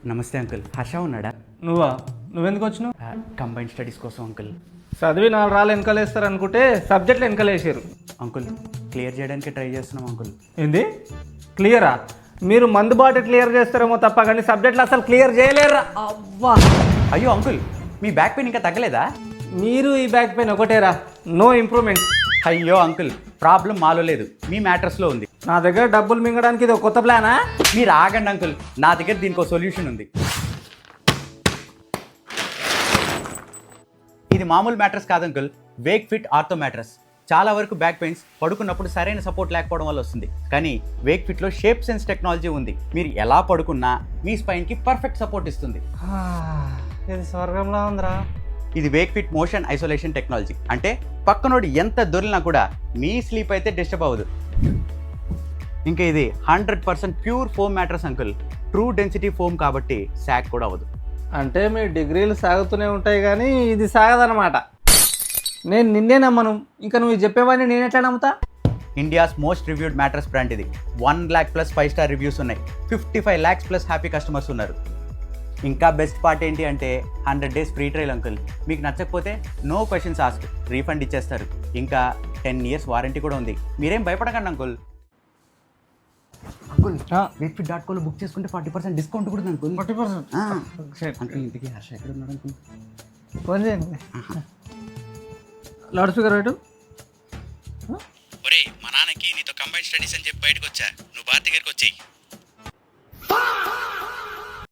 నమస్తే అంకుల్, హర్ష ఉన్నాడా? నువ్వెందుకు వచ్చినావు? కంబైన్డ్ స్టడీస్ కోసం అంకుల్. చదివి 4 రాళ్ళు వెనకలేస్తారు అనుకుంటే సబ్జెక్టులు వెనకలేసారు. అంకుల్ క్లియర్ చేయడానికి ట్రై చేస్తున్నాం అంకుల్. ఏంది క్లియరా? మీరు మందు బాటి క్లియర్ చేస్తారేమో తప్ప కానీ సబ్జెక్టులు అసలు క్లియర్ చేయలేరా? అవ్వా అయ్యో అంకుల్, మీ బ్యాక్ పెయిన్ ఇంకా తగ్గలేదా? మీరు ఈ బ్యాక్ పెయిన్ ఒకటేరా, నో ఇంప్రూవ్మెంట్. అయ్యో అంకుల్, ప్రాబ్లం మాలో లేదు, మీ మ్యాటర్స్లో ఉంది. నా దగ్గర డబ్బులు మింగడానికి ఇది ఒక కొత్త ప్లానా? మీరు ఆగండి అంకుల్, నా దగ్గర దీనికి ఒక సొల్యూషన్ ఉంది. ఇది మామూలు మ్యాటర్స్ కాదు uncle, Wake fit ortho matters. చాలా వరకు బ్యాక్ పెయిన్స్ పడుకున్నప్పుడు సరైన సపోర్ట్ లేకపోవడం వల్ల వస్తుంది. కానీ వేక్ ఫిట్లో షేప్ సెన్స్ టెక్నాలజీ ఉంది. మీరు ఎలా పడుకున్నా మీ స్పైన్కి పర్ఫెక్ట్ సపోర్ట్ ఇస్తుంది. ఇది స్వర్గంలా ఉందిరా. ఇది Wake fit motion isolation technology. అంటే పక్కనోడు ఎంత దొరికినా కూడా మీ స్లీప్ అయితే డిస్టర్బ్ అవ్వదు. ఇంకా ఇది 100% pure foam mattress uncle. True density foam కాబట్టి సాక్ కూడా అవ్వదు. అంటే మీ డిగ్రీలు సాగుతూనే ఉంటాయి కానీ ఇది సాగదన్నమాట. నేను నిన్నే నమ్మను, ఇంకా నువ్వు చెప్పేవాడిని నేను ఎట్లా నమ్ముతా? India's most reviewed mattress brand ఇది. 1 lakh ప్లస్ 5 స్టార్ రివ్యూస్ ఉన్నాయి. 55 lakhs ప్లస్ హ్యాపీ కస్టమర్స్ ఉన్నారు. ఇంకా బెస్ట్ పార్ట్ ఏంటి అంటే 100 days ఫ్రీ ట్రయల్ అంకుల్. మీకు నచ్చకపోతే నో క్వశ్చన్స్ ఆస్క్, రీఫండ్ ఇచ్చేస్తారు. ఇంకా 10 years వారంటీ కూడా ఉంది. మీరేం భయపడకండి అంకుల్. అంకుల్ వేక్ఫిట్.coలో బుక్ చేసుకుంటే 40% డిస్కౌంట్ కూడా ఉంది అంకుల్. 40%? అంకుల్ ఇంటికి హర్ష ఎక్కడ ఉన్నాడు అంకుల్? ఫోన్ చేయండి. లౌడ్ స్పీకర్ పెట్టు. ఒరేయ్, మా నాన్నకి నీతో కంబైన్ స్టడీస్ అని చెప్పి బయటకు వచ్చా, నువ్వు బాగా దగ్గరికి వచ్చేయి.